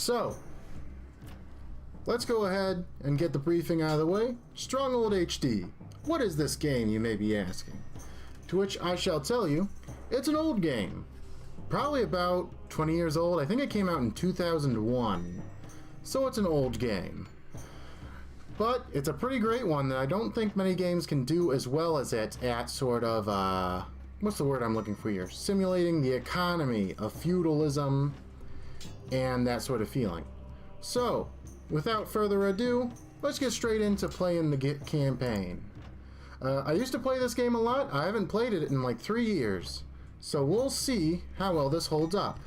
So, let's go ahead and get the briefing out of the way. Stronghold HD. What is this game, you may be asking? To which I shall tell you, it's an old game. Probably about 20 years old. I think it came out in 2001. So it's an old game. But it's a pretty great one that I don't think many games can do as well as it at sort of, what's the word I'm looking for here? Simulating the economy of feudalism and that sort of feeling. So, without further ado, let's get straight into playing the campaign. I used to play this game a lot. I haven't played it in like 3 years. So we'll see how well this holds up.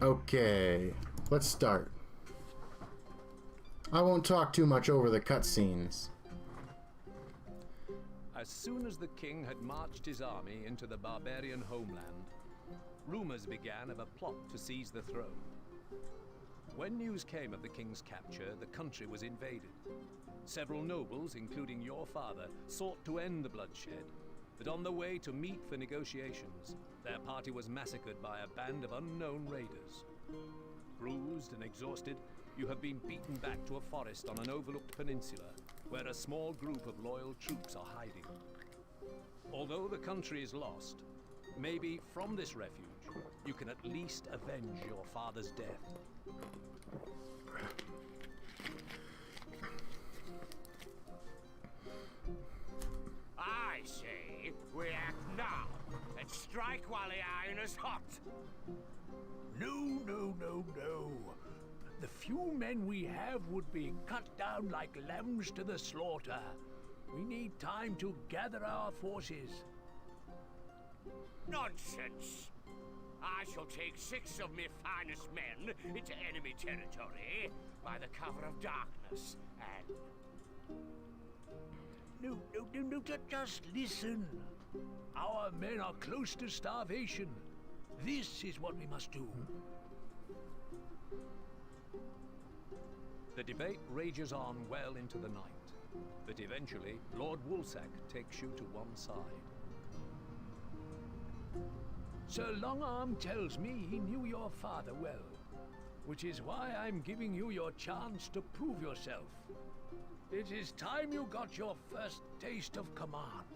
Okay, let's start. I won't talk too much over the cutscenes. As soon as the king had marched his army into the barbarian homeland, rumors began of a plot to seize the throne. When news came of the king's capture, the country was invaded. Several nobles, including your father, sought to end the bloodshed, but on the way to meet for negotiations, their party was massacred by a band of unknown raiders. Bruised and exhausted, you have been beaten back to a forest on an overlooked peninsula, where a small group of loyal troops are hiding. Although the country is lost, maybe from this refuge, you can at least avenge your father's death. I say, we act now, and strike while the iron is hot. No. The few men we have would be cut down like lambs to the slaughter. We need time to gather our forces. Nonsense! I shall take 6 of my finest men into enemy territory by the cover of darkness, and... No, just listen. Our men are close to starvation. This is what we must do. The debate rages on well into the night, but eventually Lord Woolsack takes you to one side. Sir Longarm tells me he knew your father well, which is why I'm giving you your chance to prove yourself. It is time you got your first taste of command.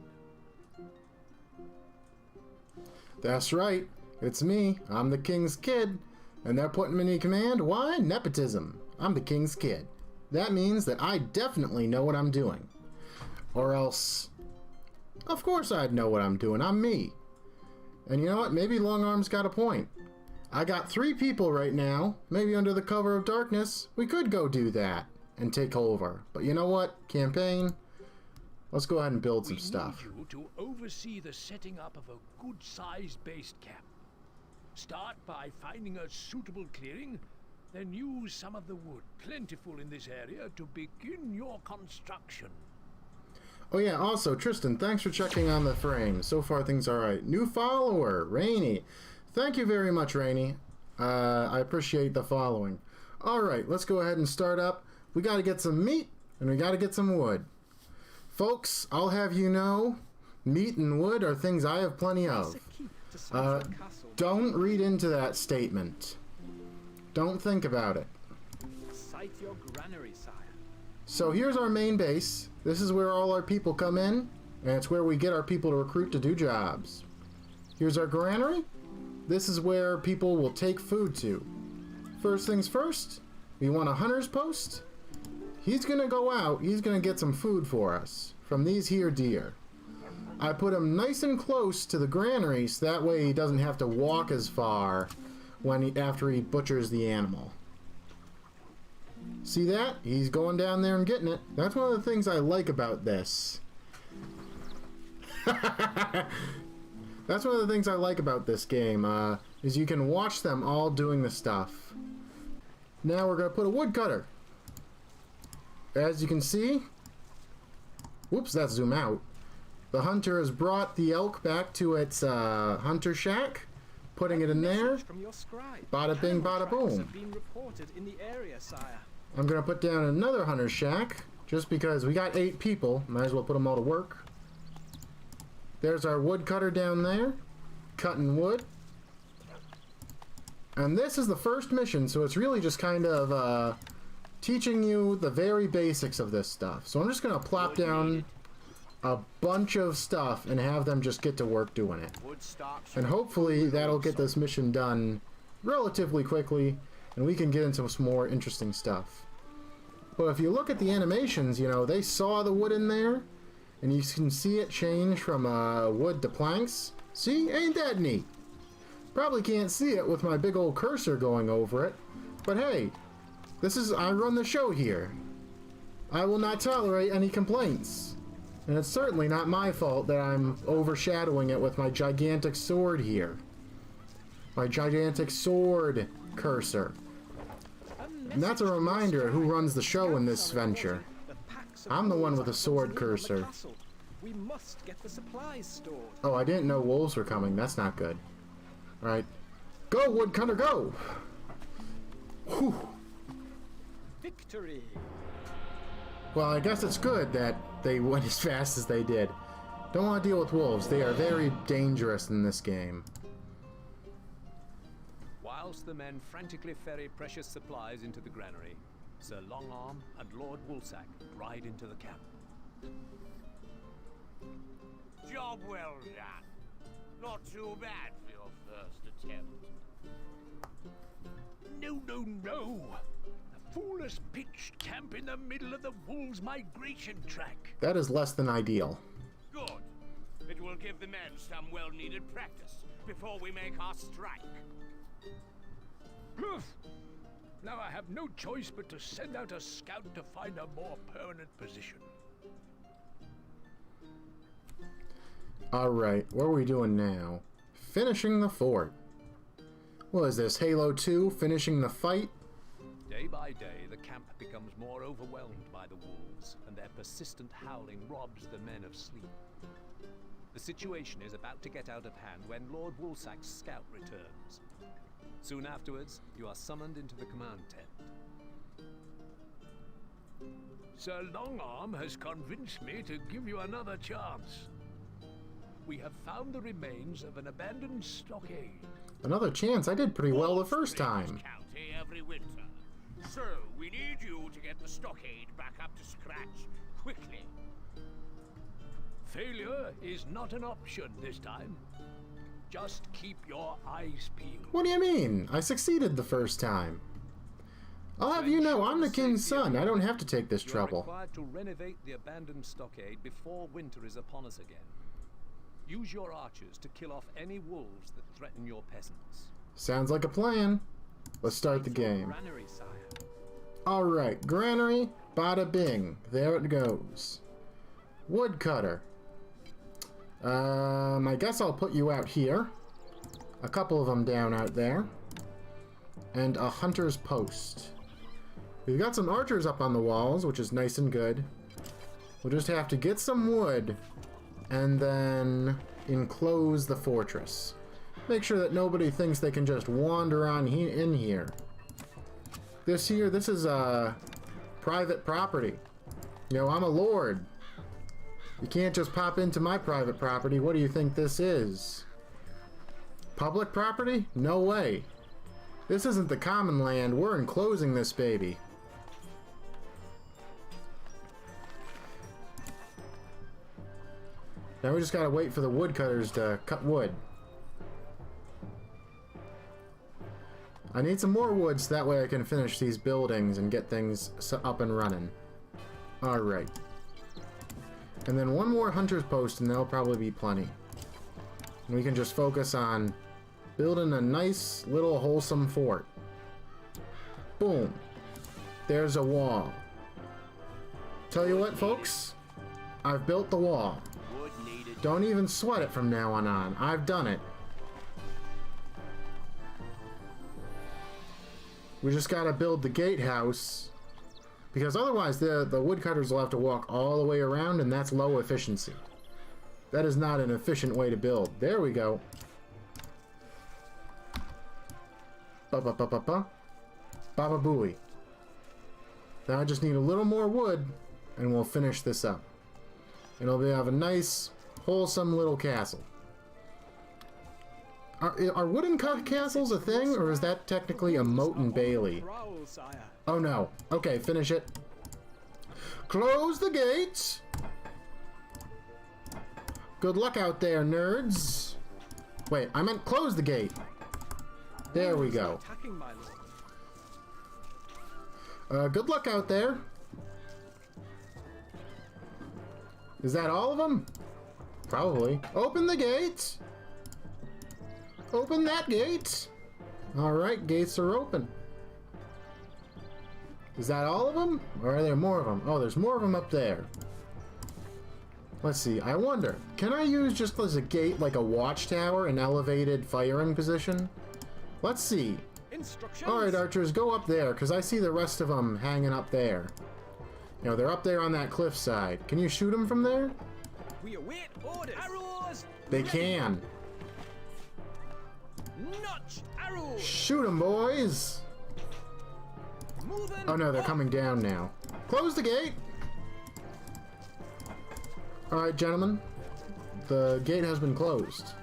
That's right. It's me. I'm the king's kid. And they're putting me in command? Why? Nepotism. I'm the king's kid. That means that I definitely know what I'm doing. Or else... Of course I'd know what I'm doing. I'm me. And you know what? Maybe Longarm's got a point. I got 3 people right now. Maybe under the cover of darkness, we could go do that and take over. But you know what? Campaign, let's go ahead and build some stuff. We need you to oversee the setting up of a good-sized base camp. Start by finding a suitable clearing, then use some of the wood plentiful in this area to begin your construction. Oh yeah, also, Tristan, thanks for checking on the frame. So far, things are alright. New follower, Rainy. Thank you very much, Rainy. I appreciate the following. Alright, let's go ahead and start up. We gotta get some meat, and we gotta get some wood. Folks, I'll have you know, meat and wood are things I have plenty of. Don't read into that statement. Don't think about it. Cite your granary, sire. So here's our main base. This is where all our people come in, and it's where we get our people to recruit to do jobs. Here's our granary. This is where people will take food to. First things first, we want a hunter's post. He's gonna go out, he's gonna get some food for us from these here deer. I put him nice and close to the granary so that way he doesn't have to walk as far after he butchers the animal. See that? He's going down there and getting it. That's one of the things I like about this. That's one of the things I like about this game, is you can watch them all doing the stuff. Now we're going to put a woodcutter. As you can see, whoops, that's zoom out. The hunter has brought the elk back to its hunter shack, putting it in there. Bada bing, bada boom. I'm going to put down another hunter shack, just because we got 8 people. Might as well put them all to work. There's our woodcutter down there, cutting wood. And this is the first mission, so it's really just kind of teaching you the very basics of this stuff. So I'm just going to plop down a bunch of stuff and have them just get to work doing it. And hopefully that'll get this mission done relatively quickly, and we can get into some more interesting stuff. But if you look at the animations, you know, they saw the wood in there, and you can see it change from wood to planks. See? Ain't that neat? Probably can't see it with my big old cursor going over it, but hey, I run the show here. I will not tolerate any complaints. And it's certainly not my fault that I'm overshadowing it with my gigantic sword here. My gigantic sword cursor. And that's a reminder of who runs the show in this venture. I'm the one with the sword cursor. We must get the supplies stored. Oh, I didn't know wolves were coming. That's not good. Alright. Go, woodcutter, go! Whew. Victory! Well, I guess it's good that they went as fast as they did. Don't want to deal with wolves. They are very dangerous in this game. Whilst the men frantically ferry precious supplies into the granary, Sir Longarm and Lord Woolsack ride into the camp. Job well done. Not too bad for your first attempt. No, no, no! The fool has pitched camp in the middle of the wolves' migration track. That is less than ideal. Good. It will give the men some well-needed practice before we make our strike. Now I have no choice but to send out a scout to find a more permanent position. Alright, what are we doing now? Finishing the fort. What is this, Halo 2? Finishing the fight? Day by day, the camp becomes more overwhelmed by the wolves, and their persistent howling robs the men of sleep. The situation is about to get out of hand when Lord Woolsack's scout returns. Soon afterwards, you are summoned into the command tent. Sir Longarm has convinced me to give you another chance. We have found the remains of an abandoned stockade. Another chance? I did pretty well the first time. County every winter. So we need you to get the stockade back up to scratch quickly. Failure is not an option this time. Just keep your eyes peeled. What do you mean? I succeeded the first time. I'll have you know, I'm the king's son. I don't have to take this You are trouble. required to renovate the abandoned stockade before winter is upon us again. Use your archers to kill off any wolves that threaten your peasants. Sounds like a plan. Let's start the game. Granary, sire. Alright, granary, bada bing. There it goes. Woodcutter. I guess I'll put you out here. A couple of them down out there. And a hunter's post. We've got some archers up on the walls, which is nice and good. We'll just have to get some wood and then enclose the fortress. Make sure that nobody thinks they can just wander on in here. This is private property. You know, I'm a lord. You can't just pop into my private property. What do you think this is? Public property? No way. This isn't the common land. We're enclosing this baby. Now we just gotta wait for the woodcutters to cut wood. I need some more wood so that way I can finish these buildings and get things up and running. Alright. And then one more hunter's post and that'll probably be plenty. And we can just focus on building a nice little wholesome fort. Boom. There's a wall. Tell you what, folks. I've built the wall. Don't even sweat it from now on. I've done it. We just gotta build the gatehouse, because otherwise the woodcutters will have to walk all the way around, and that's low efficiency. That is not an efficient way to build. There we go. Ba-ba-ba-ba-ba. Baba-booey. Now I just need a little more wood, and we'll finish this up. And we'll have a nice, wholesome little castle. Are wooden castles a thing, or is that technically a moat and bailey? Prowl, sire. Oh no. Okay, finish it. Close the gates! Good luck out there, nerds. Wait, I meant close the gate. There we go. Attacking, my lord. Good luck out there. Is that all of them? Probably. Open the gate! Open that gate! Alright, gates are open. Is that all of them? Or are there more of them? Oh, there's more of them up there. Let's see, I wonder, can I use just as a gate like a watchtower, an elevated firing position? Let's see. Instructions. Alright, archers, go up there, because I see the rest of them hanging up there. You know, they're up there on that cliffside. Can you shoot them from there? We await orders. Arrows. They can. Notch arrows. Shoot them, boys! Moving. Oh no, they're coming down now. Close the gate! Alright, gentlemen. The gate has been closed.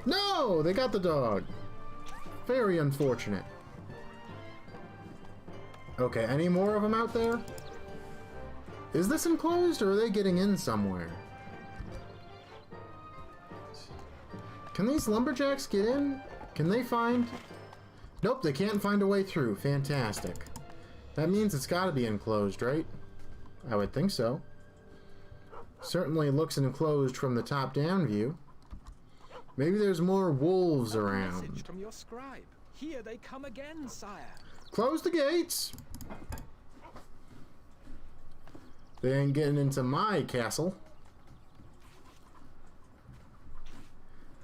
No! They got the dog. Very unfortunate. Okay, any more of them out there? Is this enclosed, or are they getting in somewhere? Can these lumberjacks get in? Can they find... Nope, they can't find a way through. Fantastic. That means it's gotta be enclosed, right? I would think so. Certainly looks enclosed from the top-down view. Maybe there's more wolves around. Message from your scribe. Here they come again, sire. Close the gates! They ain't getting into my castle.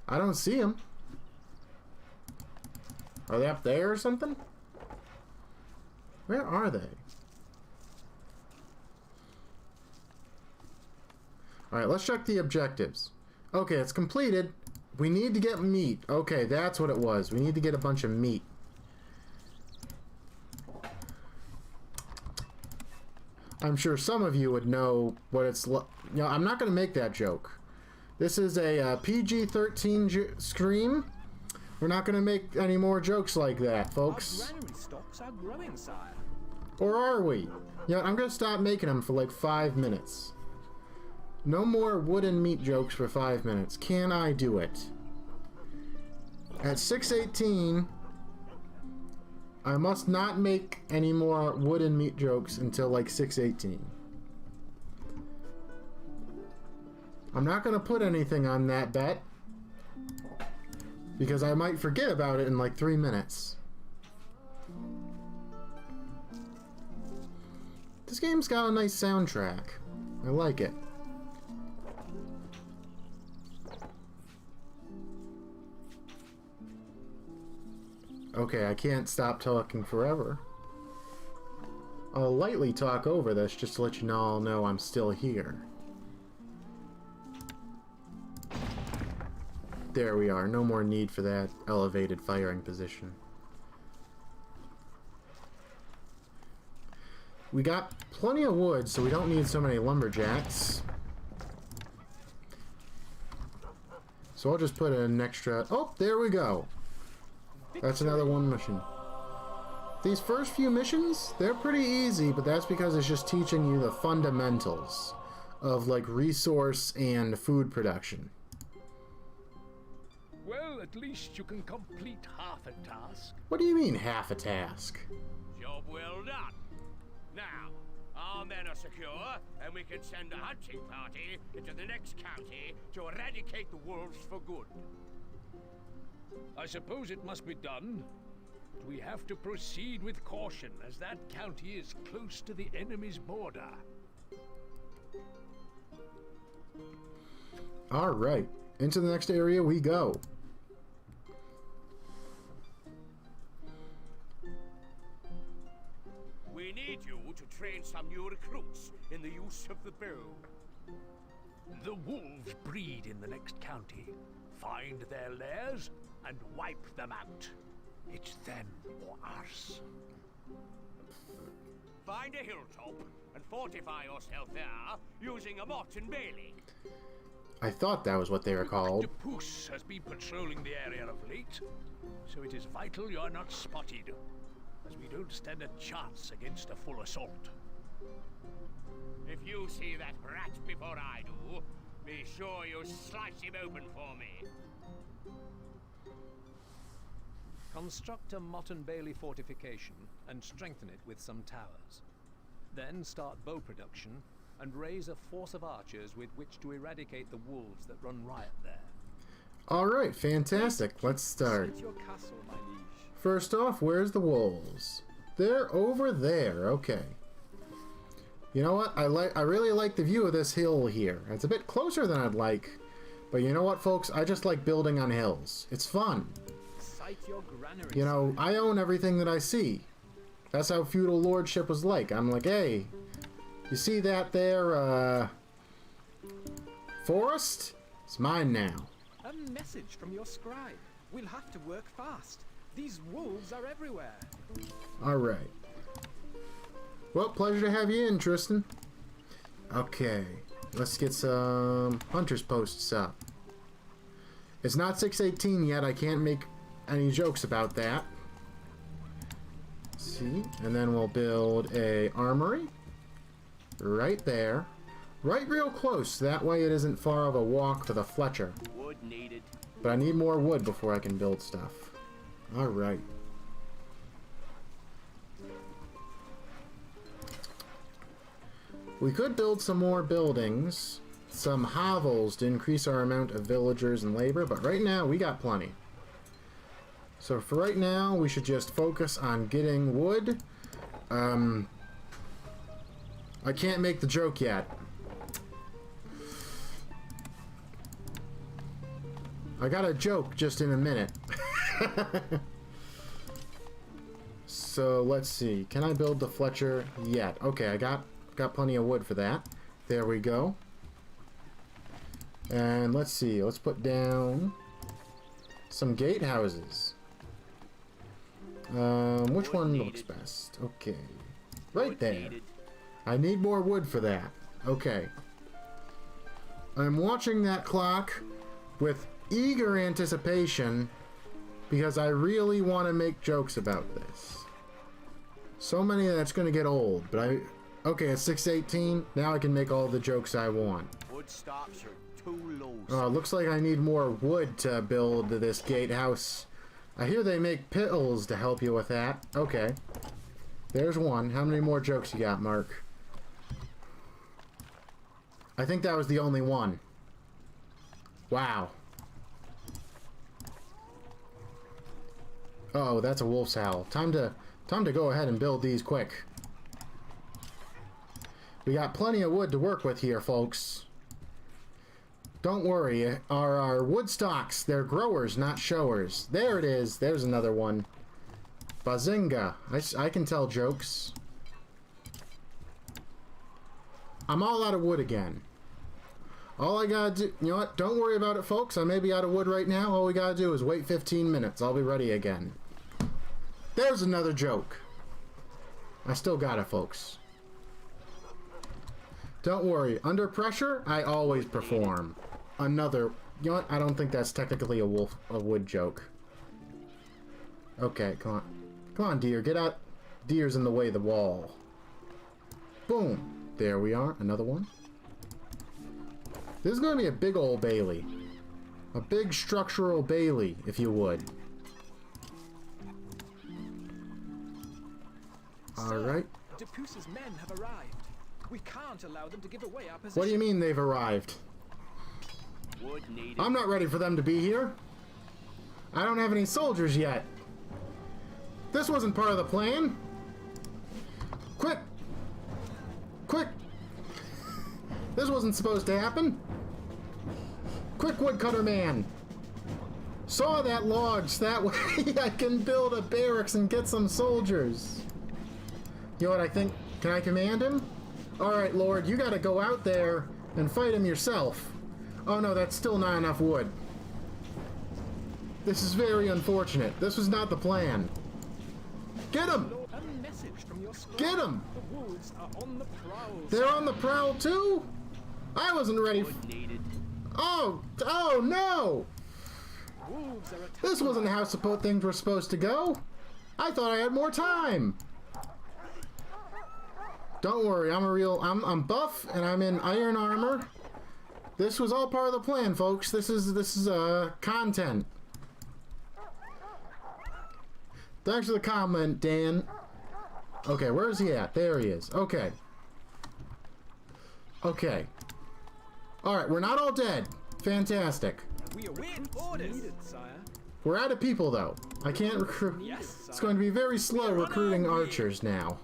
I don't see them. Are they up there or something? Where are they? Alright, let's check the objectives. Okay, it's completed. We need to get meat. Okay, that's what it was. We need to get a bunch of meat. I'm sure some of you would know what it's like. You know, I'm not going to make that joke. This is a PG-13 stream. We're not going to make any more jokes like that, folks. Our granary stocks are growing, sire. Or are we? Yeah, I'm going to stop making them for like 5 minutes. No more wooden meat jokes for 5 minutes. Can I do it? At 6:18, I must not make any more wooden meat jokes until like 6:18. I'm not going to put anything on that bet, because I might forget about it in like 3 minutes. This game's got a nice soundtrack. I like it. Okay, I can't stop talking forever. I'll lightly talk over this just to let you all know I'm still here. There we are. No more need for that elevated firing position. We got plenty of wood, so we don't need so many lumberjacks. So I'll just put an extra... Oh, there we go. That's another one mission. These first few missions, they're pretty easy, but that's because it's just teaching you the fundamentals of like resource and food production. Well, at least you can complete half a task. What do you mean, half a task? Job well done. Now, our men are secure, and we can send a hunting party into the next county to eradicate the wolves for good. I suppose it must be done. But we have to proceed with caution, as that county is close to the enemy's border. Alright, into the next area we go. We need you to train some new recruits in the use of the bow. The wolves breed in the next county. Find their lairs and wipe them out. It's them or us. Find a hilltop and fortify yourself there using a motte and bailey. I thought that was what they were called. The Puss has been patrolling the area of late, so it is vital you are not spotted, as we don't stand a chance against a full assault. If you see that rat before I do, be sure you slice him open for me. Construct a Motte and Bailey fortification and strengthen it with some towers. Then start bow production and raise a force of archers with which to eradicate the wolves that run riot there. Alright, fantastic. Let's start. At your castle, my liege. First off, where's the wolves? They're over there. Okay. You know what? I really like the view of this hill here. It's a bit closer than I'd like. But you know what, folks? I just like building on hills. It's fun. Sight your granary. You know, I own everything that I see. That's how feudal lordship was like. I'm like, hey, you see that there, forest? It's mine now. A message from your scribe. We'll have to work fast. These wolves are everywhere. Alright. Well, pleasure to have you in, Tristan. Okay. Let's get some hunters posts up. It's not 6:18 yet. I can't make any jokes about that. Let's see. And then we'll build a armory. Right there. Right real close. That way it isn't far of a walk for the Fletcher. Wood needed. But I need more wood before I can build stuff. Alright. We could build some more buildings, some hovels to increase our amount of villagers and labor, but right now we got plenty. So for right now, we should just focus on getting wood. I can't make the joke yet. I got a joke just in a minute. So let's see. Can I build the Fletcher yet? Okay, I got plenty of wood for that. There we go. And let's see. Let's put down some gatehouses. Which one looks best? Okay. Right there. I need more wood for that. Okay. I'm watching that clock with eager anticipation because I really want to make jokes about this. So many that it's going to get old, but okay, it's 6:18. Now I can make all the jokes I want. Wood stocks are too low. Looks like I need more wood to build this gatehouse. I hear they make pittles to help you with that. Okay. There's one. How many more jokes you got, Mark? I think that was the only one. Wow. Oh, that's a wolf's howl. Time to go ahead and build these quick. We got plenty of wood to work with here, folks. Don't worry, our wood stocks, they're growers, not showers. There it is. There's another one. Bazinga. I can tell jokes. I'm all out of wood again. All I gotta do... You know what? Don't worry about it, folks. I may be out of wood right now. All we gotta do is wait 15 minutes. I'll be ready again. There's another joke. I still got it, folks. Don't worry. Under pressure, I always perform. Another... You know what? I don't think that's technically a wood joke. Okay, come on. Come on, deer. Get out. Deer's in the way of the wall. Boom. There we are. Another one. This is going to be a big old Bailey. A big structural Bailey, if you would. Alright. Depuce's men have arrived. We can't allow them to give away our position. What do you mean they've arrived? Wood needed. I'm not ready for them to be here. I don't have any soldiers yet. This wasn't part of the plan. Quick! Quick! This wasn't supposed to happen. Quick, woodcutter man. Saw that logs. That way I can build a barracks and get some soldiers. You know what I think? Can I command him? Alright, Lord, you gotta go out there and fight him yourself. Oh no, that's still not enough wood. This is very unfortunate. This was not the plan. Get him! A message from your scribe. Get him! The wolves are on the prowl. They're on the prowl too? I wasn't ready. Wood needed. Oh! Oh, no! Wolves are attacking. This wasn't how things were supposed to go. I thought I had more time. Don't worry, I'm buff and I'm in iron armor. This was all part of the plan, folks. This is content. Thanks for the comment, Dan. Okay, where is he at? There he is. Okay. Okay. Alright, we're not all dead. Fantastic. We await orders, sire. We're out of people, though. I can't recruit. Yes, sire. It's going to be very slow recruiting archers now.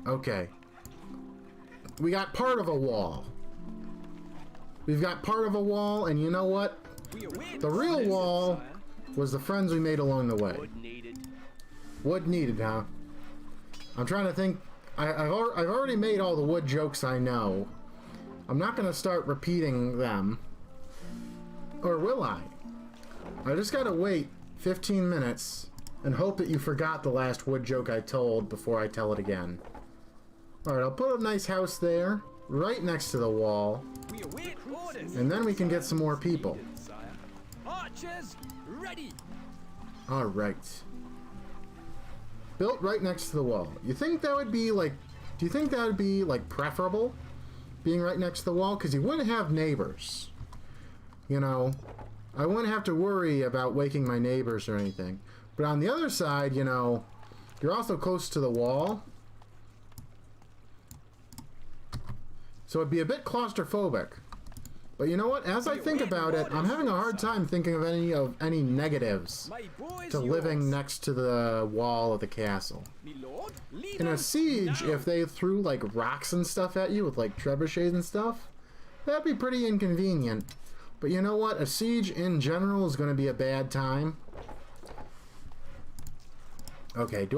Okay. We got part of a wall. We've got part of a wall, and you know what? The real wall was the friends we made along the way. Wood needed. Wood needed, huh? I'm trying to think. I've already made all the wood jokes I know. I'm not going to start repeating them. Or will I? I just gotta wait 15 minutes and hope that you forgot the last wood joke I told before I tell it again. Alright, I'll put a nice house there, right next to the wall. We await orders. And then we can get some more people. Sire. Archers, ready. Alright. Built right next to the wall. You think that would be like... Do you think that would be like preferable? Being right next to the wall? Because you wouldn't have neighbors. You know, I wouldn't have to worry about waking my neighbors or anything. But on the other side, you know, you're also close to the wall. So it'd be a bit claustrophobic. But you know what? As I think about it, I'm having a hard time thinking of any negatives to living next to the wall of the castle. In a siege, if they threw like rocks and stuff at you with like trebuchets and stuff, that'd be pretty inconvenient. But you know what? A siege in general is going to be a bad time. Okay,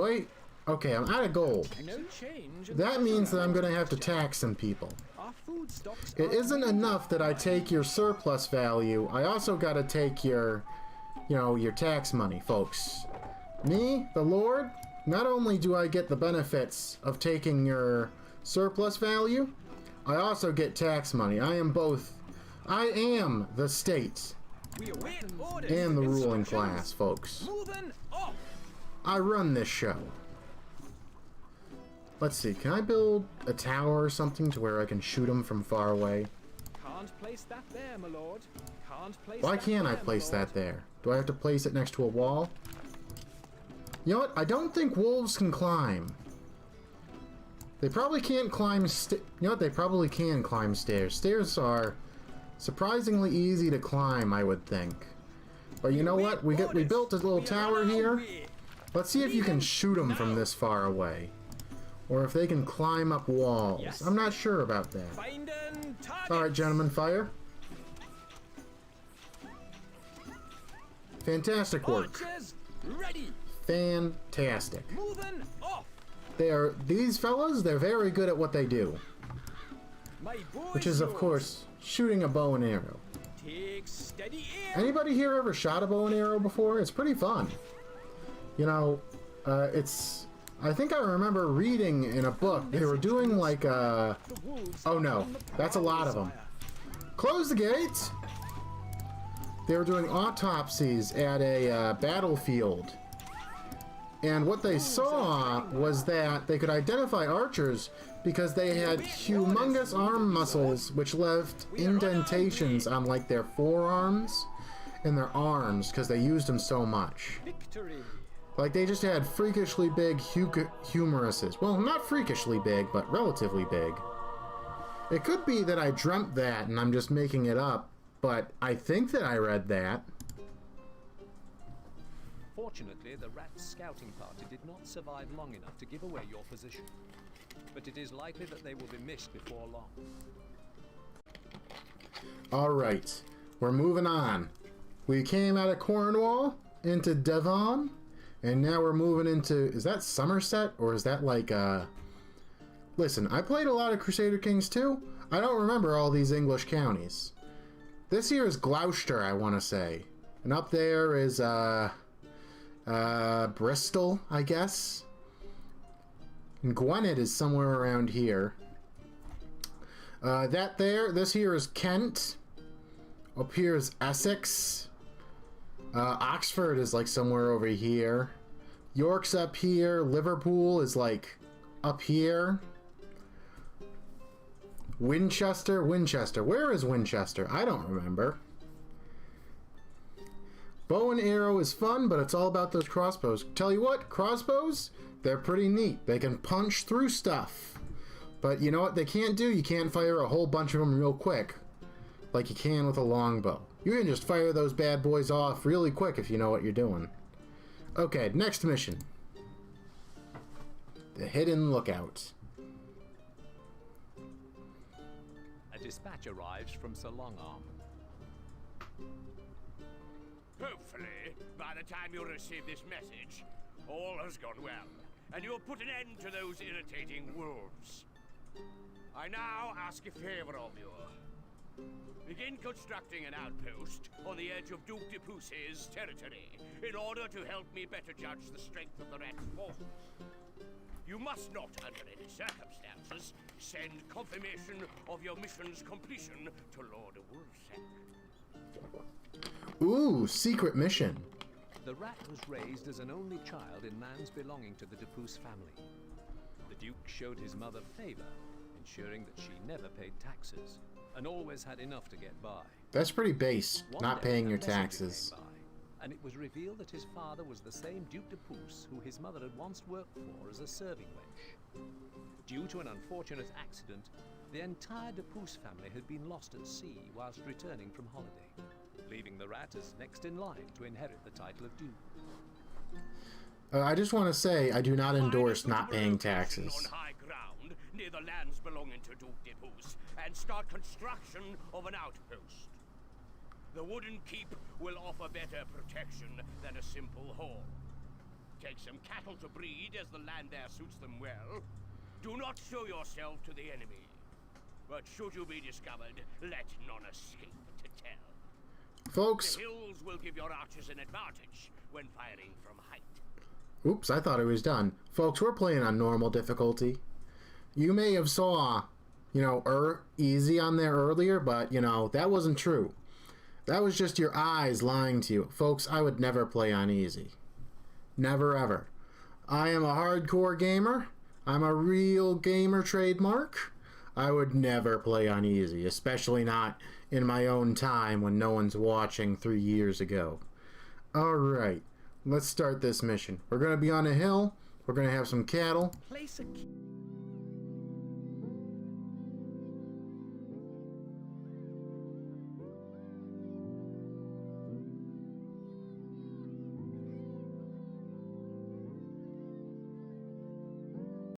okay, I'm out of gold. No change. That means that I'm going to have to tax some people. It isn't enough that I take your surplus value. I also got to take your, you know, your tax money, folks. Me, the Lord, not only do I get the benefits of taking your surplus value, I also get tax money. I am both. I am the state and the ruling class, folks. I run this show. Let's see, can I build a tower or something to where I can shoot them from far away? Can't place that there, my lord. Can't place Why that can't I there, place my lord. that there? Do I have to place it next to a wall? You know what? I don't think wolves can climb. They probably can't climb you know what? They probably can climb stairs. Stairs are surprisingly easy to climb, I would think. But you know what? We built a little tower here. Let's see if you can shoot them from this far away. Or if they can climb up walls. Yes. I'm not sure about that. Alright, gentlemen, fire. Fantastic work. Archers, ready. Fantastic. Moving off. These fellas, they're very good at what they do. My boy Which is, of course, shooting a bow and arrow. Take steady air. Anybody here ever shot a bow and arrow before? It's pretty fun. You know, I think I remember reading in a book, they were doing like a... Oh no, that's a lot of them. Close the gates! They were doing autopsies at a battlefield. And what they saw was that they could identify archers because they had humongous arm muscles which left indentations on like their forearms and their arms because they used them so much. Victory. Like, they just had freakishly big humeruses. Well, not freakishly big, but relatively big. It could be that I dreamt that and I'm just making it up, but I think that I read that. Fortunately, the Rat's scouting party did not survive long enough to give away your position. But it is likely that they will be missed before long. Alright, we're moving on. We came out of Cornwall into Devon. And now we're moving into... Is that Somerset? Or is that like, Listen, I played a lot of Crusader Kings too. I don't remember all these English counties. This here is Gloucester, I want to say. And up there is, Bristol, I guess. And Gwynedd is somewhere around here. This here is Kent. Up here is Essex. Oxford is like somewhere over here. York's up here. Liverpool is like up here. Winchester. Where is Winchester? I don't remember. Bow and arrow is fun, but it's all about those crossbows. Tell you what, crossbows, they're pretty neat. They can punch through stuff. But you know what they can't do? You can't fire a whole bunch of them real quick, like you can with a longbow. You can just fire those bad boys off really quick if you know what you're doing. Okay, next mission. The Hidden Lookout. A dispatch arrives from Sir Longarm. Hopefully, by the time you receive this message, all has gone well, and you'll put an end to those irritating wolves. I now ask a favor of you. Begin constructing an outpost on the edge of Duke de Pousse's territory in order to help me better judge the strength of the Rat's forces. You must not, under any circumstances, send confirmation of your mission's completion to Lord Wolfsack. Ooh, secret mission. The rat was raised as an only child in lands belonging to the de Pouce family. The Duke showed his mother favor, ensuring that she never paid taxes, and always had enough to get by. That's pretty base, One not day, paying a your messenger taxes. came by, and it was revealed that his father was the same Duke de Pouce who his mother had once worked for as a serving wench. Due to an unfortunate accident, the entire de Pouce family had been lost at sea whilst returning from holiday, leaving the rat as next in line to inherit the title of Duke. I just want to say I do not endorse not paying taxes. On high ground near the lands belonging to Duke de Pouce, and start construction of an outpost. The wooden keep will offer better protection than a simple hall. Take some cattle to breed as the land there suits them well. Do not show yourself to the enemy. But should you be discovered, let none escape to tell. Folks, The hills will give your archers an advantage when firing from height. oops, I thought it was done. Folks, we're playing on normal difficulty. You may have saw, easy on there earlier, but, that wasn't true. That was just your eyes lying to you. Folks, I would never play on easy. Never, ever. I am a hardcore gamer. I'm a real gamer trademark. I would never play on easy, especially not in my own time when no one's watching 3 years ago. Alright, let's start this mission. We're going to be on a hill. We're going to have some cattle. Place a key.